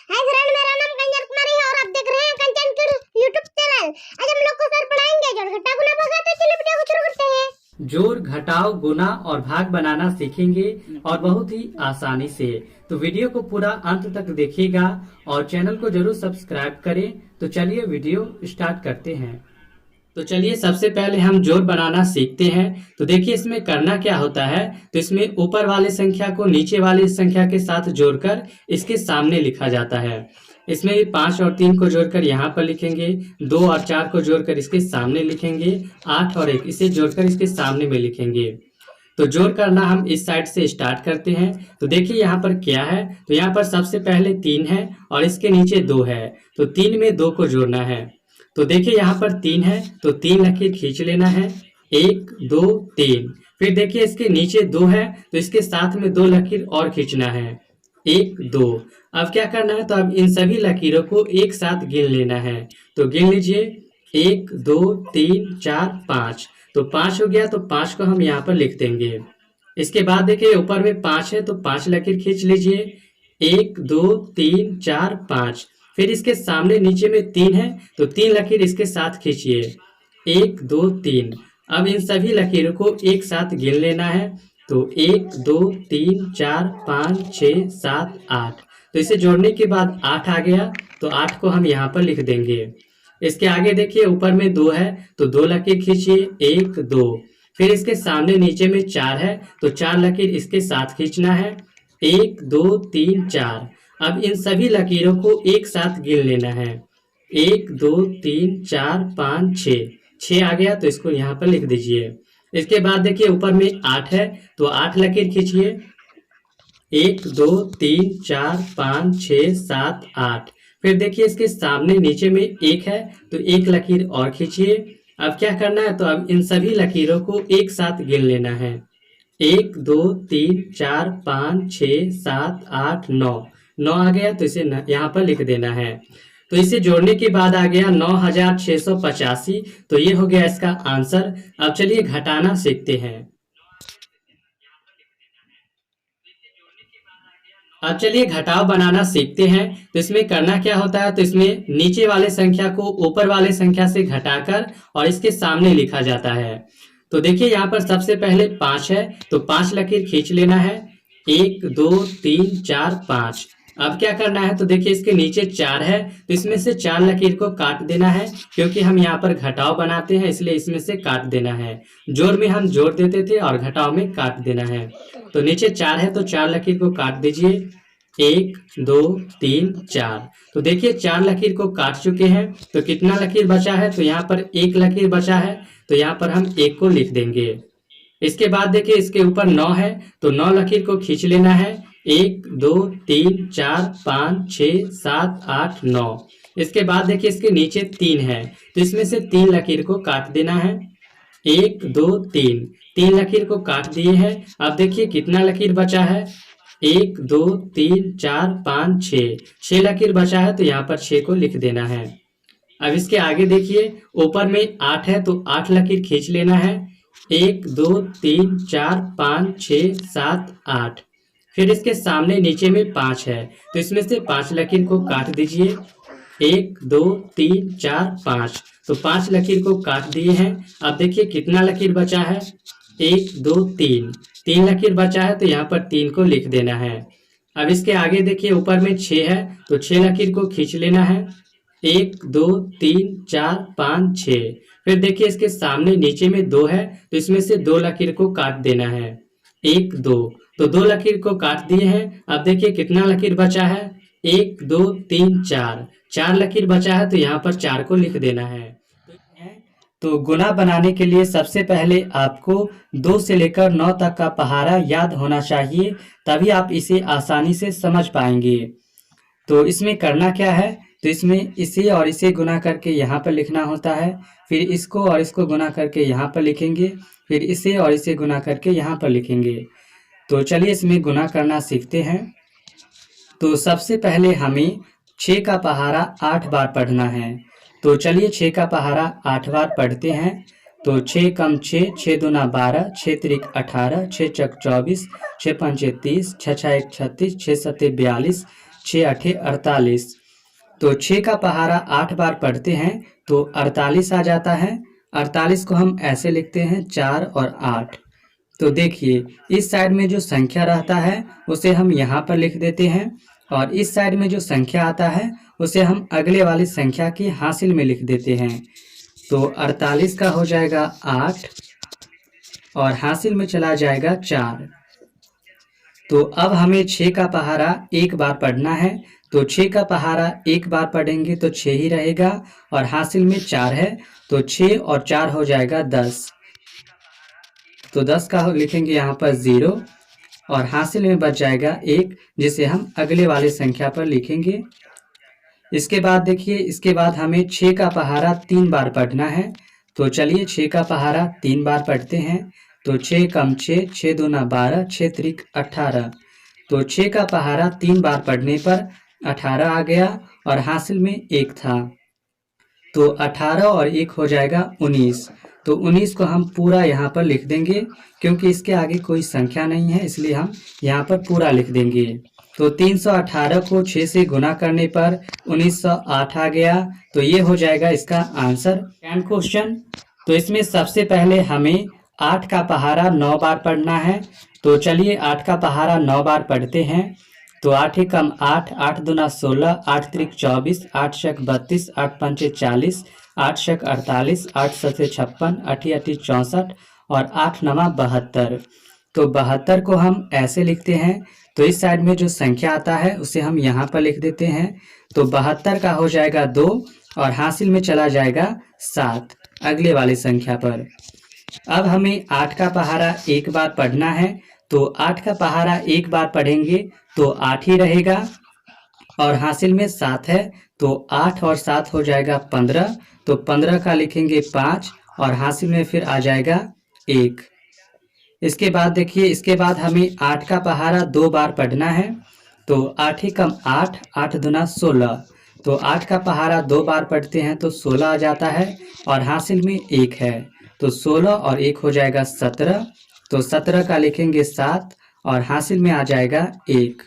Hi friend, मेरा नाम कंचन कुमारी है और आप देख रहे हैं कंचन किड यूट्यूब चैनल। आज हम लोग को सर पढ़ाएंगे जोड़ घटा गुना भाग। तो चलिए वीडियो को शुरू करते हैं। जोड़ घटाव गुना और भाग बनाना सीखेंगे और बहुत ही आसानी से। तो वीडियो को पूरा अंत तक देखिएगा और चैनल को जरूर सब्सक्राइब करें। तो चलिए वीडियो स्टार्ट करते हैं। तो चलिए सबसे पहले हम जोड़ बनाना सीखते हैं। तो देखिए इसमें करना क्या होता है। तो इसमें ऊपर वाले संख्या को नीचे वाली संख्या के साथ जोड़कर इसके सामने लिखा जाता है। इसमें 5 और 3 को जोड़कर यहाँ पर लिखेंगे, 2 और 4 को जोड़कर इसके सामने लिखेंगे, 8 और 1 इसे जोड़कर इसके सामने में लिखेंगे। तो जोड़ करना हम इस साइड से स्टार्ट करते हैं। तो देखिए यहाँ पर क्या है। तो यहाँ पर सबसे पहले 3 है और इसके नीचे 2 है। तो 3 में 2 को जोड़ना है। तो देखिए यहाँ पर 3 है तो 3 लकीर खींच लेना है, 1 2 3। फिर देखिए इसके नीचे 2 है तो इसके साथ में 2 लकीर और खींचना है, 1 2। अब क्या करना है, तो अब इन सभी लकीरों को एक साथ गिन लेना है। तो गिन लीजिए, 1 2 3 4 5। तो 5 हो गया तो 5 को हम यहाँ पर लिख देंगे। इसके बाद देखिए ऊपर में 5 है तो 5 लकीर खींच लीजिए, 1 2 3 4 5। फिर इसके सामने नीचे में 3 है तो 3 लकीर इसके साथ खींचिए, 1 2 3। अब इन सभी लकीरों को एक साथ गिन लेना है। तो 1 2 3 4 5 6 7 8। तो इसे जोड़ने के बाद 8 आ गया तो 8 को हम यहाँ पर लिख देंगे। इसके आगे देखिए ऊपर में 2 है तो 2 लकीर खींचिए, 1 2। फिर इसके सामने नीचे में 4 है तो 4 लकीर इसके साथ खींचना है, 1 2 3 4। अब इन सभी लकीरों को एक साथ गिन लेना है, 1 2 3 4 5 6 आ गया तो इसको यहाँ पर लिख दीजिए। इसके बाद देखिए ऊपर में 8 है तो 8 लकीर खींचिए, 1 2 3 4 5 6 7 8। फिर देखिए इसके सामने नीचे में 1 है तो 1 लकीर और खींचिए। अब क्या करना है, तो अब इन सभी लकीरों को एक साथ गिन लेना है, 1 2 3 4 5 6 7 8 9 आ गया तो इसे यहाँ पर लिख देना है। तो इसे जोड़ने के बाद आ गया 9685। तो ये हो गया इसका आंसर। अब चलिए घटाना सीखते हैं। अब चलिए घटाव बनाना सीखते हैं। तो इसमें करना क्या होता है, तो इसमें नीचे वाले संख्या को ऊपर वाले संख्या से घटाकर और इसके सामने लिखा जाता है। तो देखिए यहाँ पर सबसे पहले 5 है तो 5 लकीर खींच लेना है, 1 2 3 4 5। अब क्या करना है, तो देखिए इसके नीचे 4 है तो इसमें से 4 लकीर को काट देना है, क्योंकि हम यहाँ पर घटाव बनाते हैं इसलिए इसमें से काट देना है। जोड़ में हम जोड़ देते थे और घटाव में काट देना है। तो नीचे 4 है तो 4 लकीर को काट दीजिए, 1 2 3 4। तो देखिए 4 लकीर को काट चुके हैं तो कितना लकीर बचा है, तो यहाँ पर 1 लकीर बचा है तो यहाँ पर हम 1 को लिख देंगे। इसके बाद देखिए इसके ऊपर 9 है तो 9 लकीर को खींच लेना है, 1 2 3 4 5 6 7 8 9। इसके बाद देखिए इसके नीचे 3 है तो इसमें से 3 लकीर को काट देना है, 1 2 3 लकीर को काट दिए हैं। अब देखिए कितना लकीर बचा है, 1 2 3 4 5 6 लकीर बचा है तो यहाँ पर 6 को लिख देना है। अब इसके आगे देखिए ऊपर में 8 है तो 8 लकीर खींच लेना है, 1 2 3 4 5 6 7 8। फिर इसके सामने नीचे में 5 है तो इसमें से 5 लकीर को काट दीजिए, 1 2 3 4 5। तो 5 लकीर को काट दिए हैं। अब देखिए कितना लकीर बचा है, 1 2 3 लकीर बचा है तो यहाँ पर 3 को लिख देना है। अब इसके आगे देखिए ऊपर में 6 है तो 6 लकीर को खींच लेना है, 1 2 3 4 5 6। फिर देखिए इसके सामने नीचे में 2 है तो इसमें से 2 लकीर को काट देना है, 1 2। तो 2 लकीर को काट दिए हैं। अब देखिए कितना लकीर बचा है, 1 2 3 4 लकीर बचा है तो यहाँ पर 4 को लिख देना है। तो गुना बनाने के लिए सबसे पहले आपको 2 से लेकर 9 तक का पहाड़ा याद होना चाहिए, तभी आप इसे आसानी से समझ पाएंगे। तो इसमें करना क्या है, तो इसमें इसे और इसे गुना करके यहाँ पर लिखना होता है, फिर इसको और इसको गुना करके यहाँ पर लिखेंगे, फिर इसे और इसे गुना करके यहाँ पर लिखेंगे। तो चलिए इसमें गुना करना सीखते हैं। तो सबसे पहले हमें 6 का पहाड़ा 8 बार पढ़ना है। तो चलिए 6 का पहाड़ा 8 बार पढ़ते हैं। तो 6 कम 6, 6 दूना 12, 6 त्रिक 18, 6 चक 24, 6 पंचे 30, 6 छः 1 36, 6 सत्ते 42, 6 8 48। तो 6 का पहारा 8 बार पढ़ते हैं तो 48 आ जाता है। 48 को हम ऐसे लिखते हैं 4 और 8। तो देखिए इस साइड में जो संख्या रहता है उसे हम यहाँ पर लिख देते हैं और इस साइड में जो संख्या आता है उसे हम अगले वाली संख्या की हासिल में लिख देते हैं। तो 48 का हो जाएगा 8 और हासिल में चला जाएगा 4। तो अब हमें 6 का पहारा एक बार पढ़ना है। तो 6 का पहारा एक बार पढ़ेंगे तो 6 ही रहेगा और हासिल में 4 है तो 6 और 4 हो जाएगा 10। तो 10 का लिखेंगे यहाँ पर 0 और हासिल में बच जाएगा 1, जिसे हम अगले वाले संख्या पर लिखेंगे। इसके बाद देखिए, इसके बाद हमें 6 का पहारा 3 बार पढ़ना है। तो चलिए 6 का पहारा 3 बार पढ़ते हैं। तो 6 कम 6, 6 दूना 12, 6 त्रिक 18। तो 6 का पहारा 3 बार पढ़ने पर 18 आ गया और हासिल में 1 था। तो 18 और 1 हो जाएगा 19। तो 19 को हम पूरा यहाँ पर लिख देंगे, क्योंकि इसके आगे कोई संख्या नहीं है इसलिए हम यहाँ पर पूरा लिख देंगे। तो 318 को 6 से गुना करने पर 1908 आ गया। तो ये हो जाएगा इसका आंसर। सेकंड क्वेश्चन, तो इसमें सबसे पहले हमें 8 का पहारा 9 बार पढ़ना है। तो चलिए 8 का पहारा 9 बार पढ़ते हैं। तो 8 एकम 8, 8 दूना 16, 8 त्रिक 24, 8 शक 32, 8 पंचे 40, 8 शक 48, 8 सते 56, 8 अठी 64 और 8 नमा 72। तो 72 को हम ऐसे लिखते हैं। तो इस साइड में जो संख्या आता है उसे हम यहाँ पर लिख देते हैं। तो 72 का हो जाएगा 2 और हासिल में चला जाएगा 7 अगले वाली संख्या पर। अब हमें 8 का पहारा एक बार पढ़ना है। तो 8 का पहारा एक बार पढ़ेंगे तो 8 ही रहेगा और हासिल में 7 है। तो 8 और 7 हो जाएगा 15। तो 15 का लिखेंगे 5 और हासिल में फिर आ जाएगा 1। इसके बाद देखिए, इसके बाद हमें 8 का पहारा 2 बार पढ़ना है। तो 8 एकम 8, 8 दूना 16। तो 8 का पहारा 2 बार पढ़ते हैं तो 16 आ जाता है और हासिल में 1 है। तो 16 और 1 हो जाएगा 17। तो 17 का लिखेंगे 7 और हासिल में आ जाएगा 1।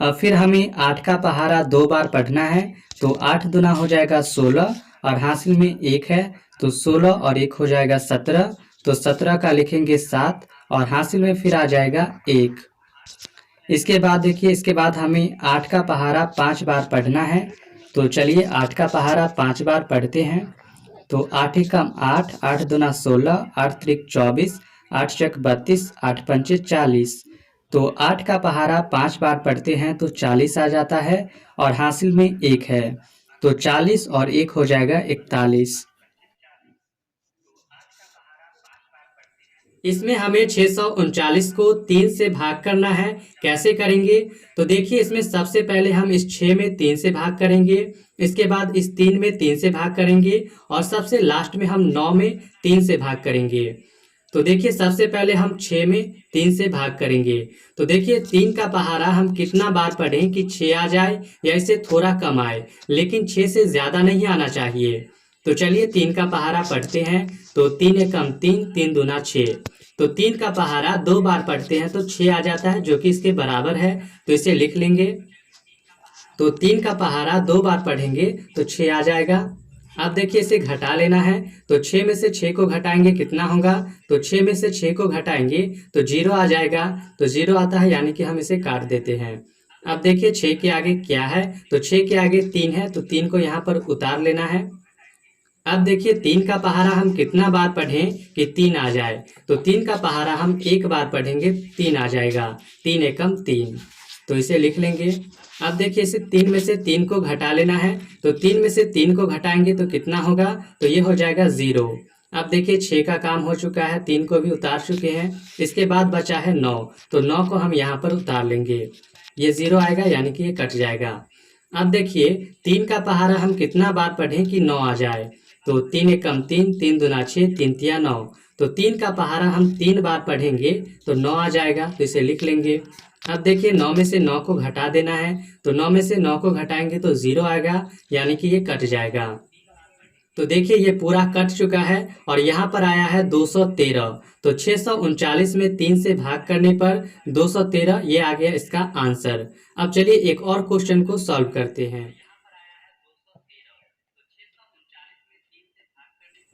अब फिर हमें 8 का पहारा 2 बार पढ़ना है। तो 8 दूना हो जाएगा 16 और हासिल में 1 है। तो 16 और 1 हो जाएगा 17। तो 17 का लिखेंगे 7 और हासिल में फिर आ जाएगा 1। इसके बाद देखिए, इसके बाद हमें 8 का पहारा 5 बार पढ़ना है। तो चलिए 8 का पहारा 5 बार पढ़ते हैं। तो 8 एकम 8, 8 दूना 16, 8 त्रिक 24, 8 शक 32, 8 पंचे 40। तो 8 का पहारा 5 बार पढ़ते हैं तो 40 आ जाता है और हासिल में 1 है। तो 40 और 1 हो जाएगा 41। इसमें हमें 639 को 3 से भाग करना है। कैसे करेंगे? तो देखिए, इसमें सबसे पहले हम इस 6 में 3 से भाग करेंगे, इसके बाद इस 3 में 3 से भाग करेंगे और सबसे लास्ट में हम 9 में 3 से भाग करेंगे। तो देखिए, सबसे पहले हम 6 में 3 से भाग करेंगे। तो देखिए 3 का पहारा हम कितना बार पढ़ें कि 6 आ जाए या इससे थोड़ा कम आए, लेकिन 6 से ज़्यादा नहीं आना चाहिए। तो चलिए 3 का पहारा पढ़ते हैं। तो 3 एकम 3, 3 दूना 6। तो 3 का पहारा 2 बार पढ़ते हैं तो 6 आ जाता है, जो कि इसके बराबर है। तो इसे लिख लेंगे। तो 3 का पहारा 2 बार पढ़ेंगे तो 6 आ जाएगा। अब देखिए इसे घटा लेना है। तो 6 में से 6 को घटाएंगे कितना होगा? तो 6 में से 6 को घटाएंगे तो 0 आ जाएगा। तो 0 आता है, यानी कि हम इसे काट देते हैं। अब देखिए 6 के आगे क्या है? तो 6 के आगे 3 है, तो 3 को यहाँ पर उतार लेना है। अब देखिए 3 का पहारा हम कितना बार पढ़ें कि 3 आ जाए? तो 3 का पहारा हम एक बार पढ़ेंगे, 3 आ जाएगा। 3 एकम 3। तो इसे लिख लेंगे। अब देखिए इसे 3 में से 3 को घटा लेना है। तो 3 में से 3 को घटाएंगे तो कितना होगा? तो ये हो जाएगा 0। अब देखिए 6 का काम हो चुका है, 3 को भी उतार चुके हैं। इसके बाद बचा है 9। तो 9 को हम यहाँ पर उतार लेंगे। ये 0 आएगा, यानी कि ये कट जाएगा। अब देखिए 3 का पहारा हम कितना बार पढ़ें कि 9 आ जाए? तो 3 एकम 3, 3 दूना 6, 3 तिया 9। तो 3 का पहारा हम 3 बार पढ़ेंगे तो 9 आ जाएगा। तो इसे लिख लेंगे। अब देखिए 9 में से 9 को घटा देना है। तो 9 में से 9 को घटाएंगे तो 0 आएगा, यानी कि ये कट जाएगा। तो देखिए ये पूरा कट चुका है और यहाँ पर आया है 213। तो 639 में 3 से भाग करने पर 213, ये आ गया इसका आंसर। अब चलिए एक और क्वेश्चन को सॉल्व करते हैं।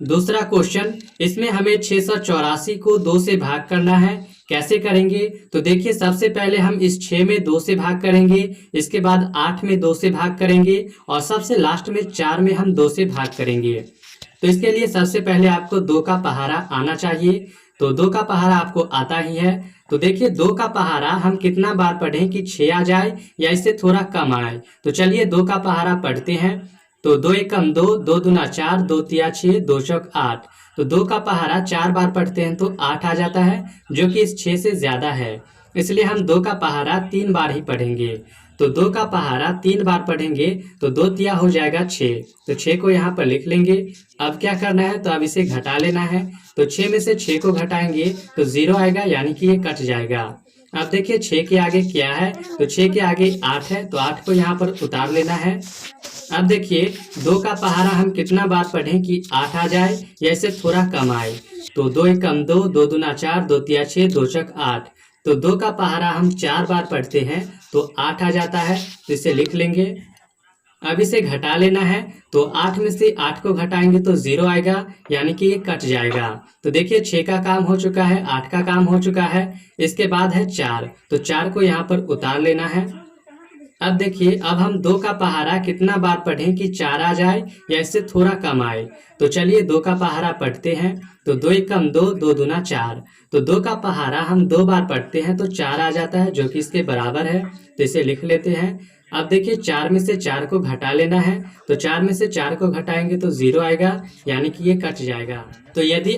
दूसरा क्वेश्चन, इसमें हमें 684 को 2 से भाग करना है। कैसे करेंगे? तो देखिए सबसे पहले हम इस 6 में 2 से भाग करेंगे, इसके बाद 8 में 2 से भाग करेंगे और सबसे लास्ट में 4 में हम 2 से भाग करेंगे। तो इसके लिए सबसे पहले आपको 2 का पहाड़ा आना चाहिए। तो 2 का पहाड़ा आपको आता ही है। तो देखिए 2 का पहाड़ा हम कितना बार पढ़ें कि 6 आ जाए या इससे थोड़ा कम आए। तो चलिए 2 का पहाड़ा पढ़ते हैं। तो 2 एकम 2, 2 दूना 4, 2 तिया 6, 2 चौक 8। तो 2 का पहाड़ा 4 बार पढ़ते हैं तो 8 आ जाता है, जो कि इस 6 से ज्यादा है। इसलिए हम 2 का पहाड़ा 3 बार ही पढ़ेंगे। तो 2 का पहाड़ा 3 बार पढ़ेंगे तो 2 तिया हो जाएगा 6। तो 6 को यहाँ पर लिख लेंगे। अब क्या करना है? तो अब इसे घटा लेना है। तो 6 में से 6 को घटाएंगे तो 0 आएगा, यानी कि ये कट जाएगा। अब देखिए 6 के आगे क्या है? तो 6 के आगे 8 है, तो 8 को यहाँ पर उतार लेना है। अब देखिए 2 का पहाड़ा हम कितना बार पढ़ें कि 8 आ जाए या इससे थोड़ा कम आए। तो 2 एकम 2, 2 दूना 4, 2 तिया 6, 2 चौक 8। तो 2 का पहाड़ा हम 4 बार पढ़ते हैं तो 8 आ जाता है, तो इसे लिख लेंगे। अब इसे घटा लेना है। तो 8 में से 8 को घटाएंगे तो 0 आएगा, यानी कि ये कट जाएगा। तो देखिए 6 का काम हो चुका है, 8 का काम हो चुका है। इसके बाद है 4, तो 4 को यहाँ पर उतार लेना है। अब देखिए अब हम 2 का पहाड़ा कितना बार पढ़ें कि 4 आ जाए या इससे थोड़ा कम आए। तो चलिए 2 का पहाड़ा पढ़ते हैं। तो 2 एकम 2, 2 दूना 4। तो 2 का पहाड़ा हम 2 बार पढ़ते हैं तो 4 आ जाता है, जो कि इसके बराबर है। तो इसे लिख लेते हैं। अब देखिए 4 में से 4 को घटा लेना है। तो 4 में से 4 को घटाएंगे तो 0 आएगा, यानी कि ये कट जाएगा। तो यदि